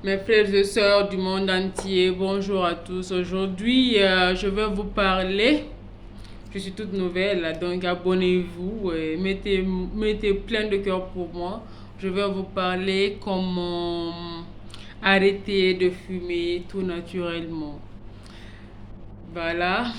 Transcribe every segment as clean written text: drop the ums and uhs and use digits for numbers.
Mes frères et sœurs du monde entier, bonjour à tous. Aujourd'hui, je vais vous parler. Je suis toute nouvelle, donc abonnez-vous et mettez plein de cœur pour moi. Je vais vous parler comment arrêter de fumer tout naturellement. Voilà,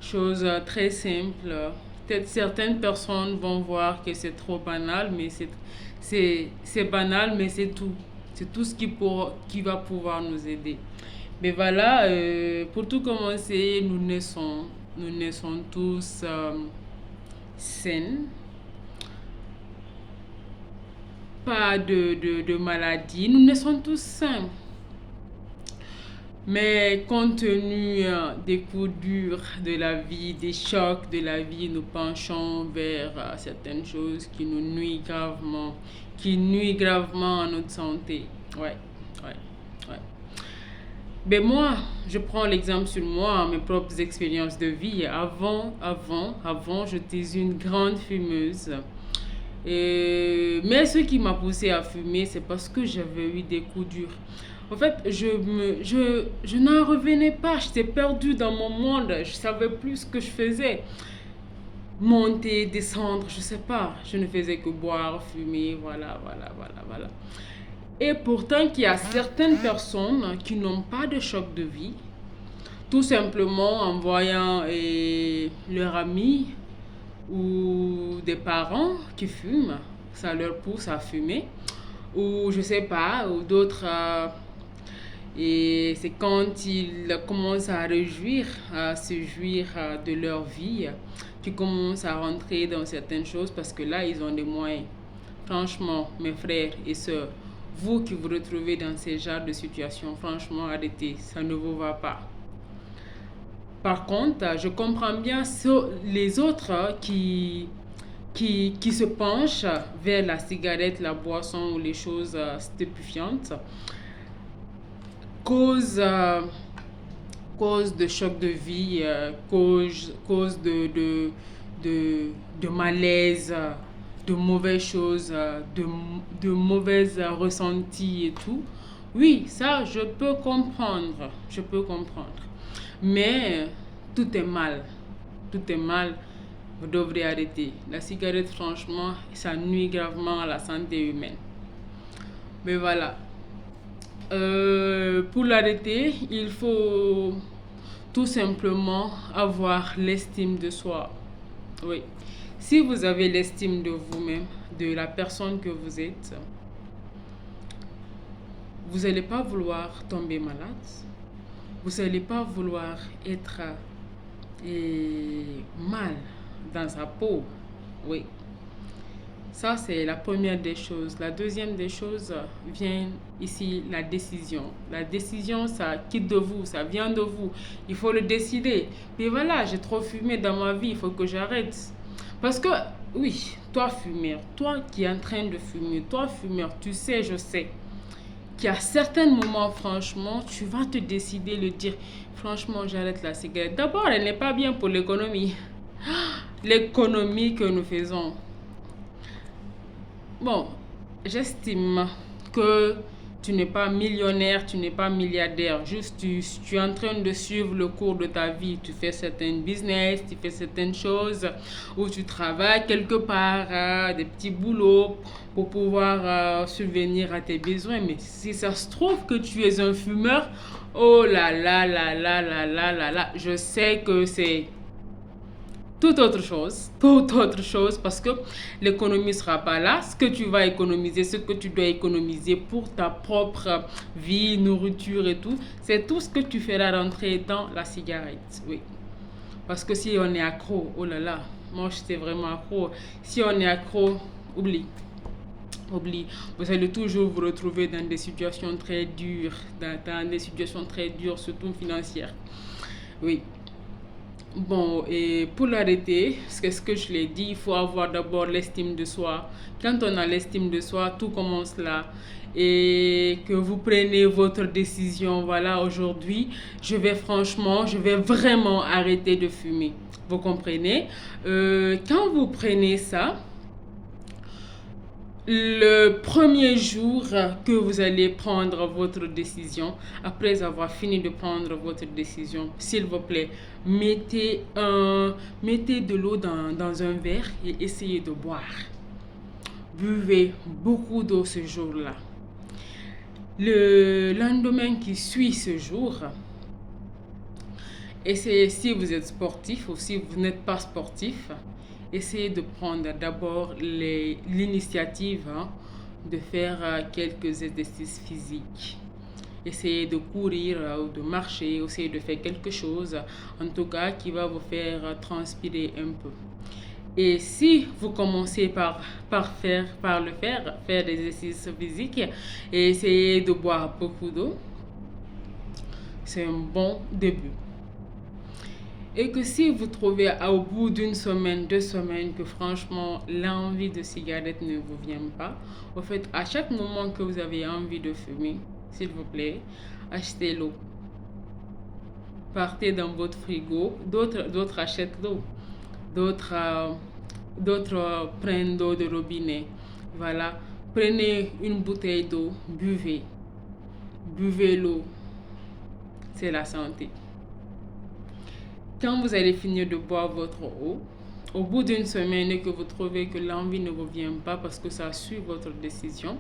chose très simple. Peut-être certaines personnes vont voir que c'est trop banal, mais c'est banal, mais c'est tout. C'est tout ce qui va pouvoir nous aider. Mais voilà, pour tout commencer, nous naissons tous sains, pas de maladie, nous naissons tous sains. Mais compte tenu des coups durs de la vie, des chocs de la vie, nous penchons vers certaines choses qui nuisent gravement à notre santé. Ouais, ouais, ouais. Mais moi, je prends l'exemple sur moi, mes propres expériences de vie. Avant, j'étais une grande fumeuse. Mais ce qui m'a poussé à fumer, c'est parce que j'avais eu des coups durs. En fait, je n'en revenais pas. J'étais perdue dans mon monde. Je savais plus ce que je faisais. Monter, descendre, je sais pas. Je ne faisais que boire, fumer, voilà, voilà, voilà, voilà. Et pourtant, qu'il y a certaines personnes qui n'ont pas de choc de vie, tout simplement en voyant leur ami ou des parents qui fument, ça leur pousse à fumer, ou je sais pas, ou d'autres, et c'est quand ils commencent à se jouir de leur vie, qu'ils commencent à rentrer dans certaines choses parce que là, ils ont des moyens. Franchement, mes frères et sœurs, vous qui vous retrouvez dans ces genres de situations, franchement, arrêtez, ça ne vous va pas. Par contre, je comprends bien les autres qui se penchent vers la cigarette, la boisson ou les choses stupéfiantes, cause, euh, cause de choc de vie, cause de malaise, de mauvaises choses, de mauvais ressentis et tout. Oui, ça, je peux comprendre. Je peux comprendre. Mais tout est mal. Tout est mal. Vous devrez arrêter. La cigarette, franchement, ça nuit gravement à la santé humaine. Mais voilà. Pour l'arrêter, il faut tout simplement avoir l'estime de soi. Oui. Si vous avez l'estime de vous-même, de la personne que vous êtes, vous n'allez pas vouloir tomber malade. Vous n'allez pas vouloir être mal dans sa peau. Oui. Ça, c'est la première des choses. La deuxième des choses vient ici, la décision. La décision, ça quitte de vous, ça vient de vous. Il faut le décider. Mais voilà, j'ai trop fumé dans ma vie, il faut que j'arrête. Parce que, oui, toi fumeur, toi qui es en train de fumer, toi fumeur, tu sais, je sais, qu'il y a certains moments, franchement, tu vas te décider de dire, franchement, j'arrête la cigarette. D'abord, elle n'est pas bien pour l'économie. L'économie que nous faisons. Bon, j'estime que tu n'es pas millionnaire, tu n'es pas milliardaire. Juste, tu es en train de suivre le cours de ta vie. Tu fais certains business, tu fais certaines choses, ou tu travailles quelque part, des petits boulots pour pouvoir subvenir à tes besoins. Mais si ça se trouve que tu es un fumeur, oh là là là là là là là là, je sais que c'est toute autre chose, parce que l'économie ne sera pas là. Ce que tu vas économiser, ce que tu dois économiser pour ta propre vie, nourriture et tout, c'est tout ce que tu feras rentrer dans la cigarette. Oui. Parce que si on est accro, oh là là, moi j'étais vraiment accro. Si on est accro, oublie. Oublie, vous allez toujours vous retrouver dans des situations très dures, dans des situations très dures, surtout financières. Oui. Bon, et pour l'arrêter, c'est ce que je l'ai dit, il faut avoir d'abord l'estime de soi. Quand on a l'estime de soi, tout commence là. Et que vous prenez votre décision, voilà, aujourd'hui, je vais vraiment arrêter de fumer. Vous comprenez? Quand vous prenez ça, Le premier jour que vous allez prendre votre décision, après avoir fini de prendre votre décision, s'il vous plaît, mettez de l'eau dans un verre et essayez de boire. Buvez beaucoup d'eau ce jour-là. Le lendemain qui suit ce jour, essayez, si vous êtes sportif ou si vous n'êtes pas sportif, essayez de prendre d'abord l'initiative de faire quelques exercices physiques. Essayez de courir ou de marcher, essayez de faire quelque chose, en tout cas, qui va vous faire transpirer un peu. Et si vous commencez par faire des exercices physiques et essayer de boire beaucoup d'eau, c'est un bon début. Et que si vous trouvez au bout d'une semaine, 2 semaines, que franchement l'envie de cigarette ne vous vient pas, au fait, à chaque moment que vous avez envie de fumer, s'il vous plaît, achetez l'eau. Partez dans votre frigo, d'autres achètent l'eau, d'autres prennent l'eau de robinet. Voilà, prenez une bouteille d'eau, buvez l'eau, c'est la santé. Quand vous allez finir de boire votre eau, au bout d'une semaine et que vous trouvez que l'envie ne vous vient pas parce que ça suit votre décision,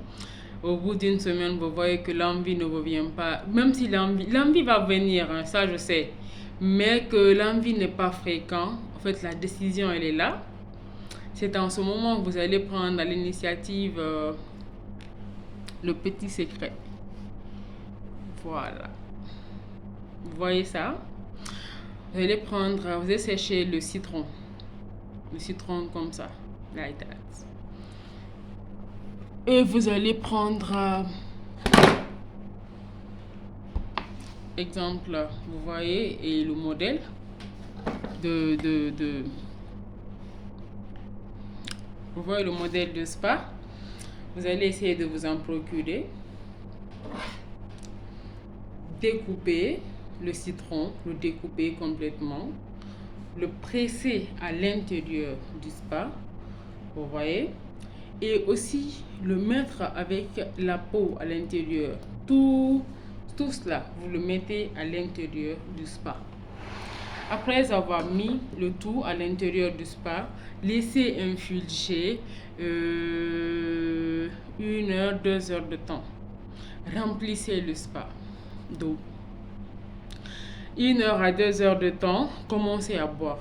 au bout d'une semaine, vous voyez que l'envie ne vous vient pas, même si l'envie va venir, hein, ça je sais, mais que l'envie n'est pas fréquente, en fait la décision elle est là, c'est en ce moment que vous allez prendre l'initiative, le petit secret. Voilà. Vous voyez ça? Vous allez sécher le citron comme ça, like that. Et vous allez prendre, exemple, vous voyez, et le modèle vous voyez le modèle de spa. Vous allez essayer de vous en procurer. Découper le citron, le découper complètement, le presser à l'intérieur du spa, vous voyez, et aussi le mettre avec la peau à l'intérieur. Tout cela, vous le mettez à l'intérieur du spa. Après avoir mis le tout à l'intérieur du spa, laissez infulger 1 heure, 2 heures de temps. Remplissez le spa d'eau. 1 heure à 2 heures de temps, commencez à boire.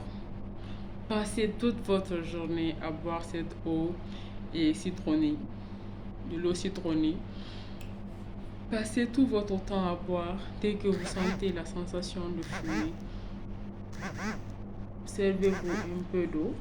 Passez toute votre journée à boire cette eau et citronnée, de l'eau citronnée. Passez tout votre temps à boire. Dès que vous sentez la sensation de fumer, servez-vous un peu d'eau.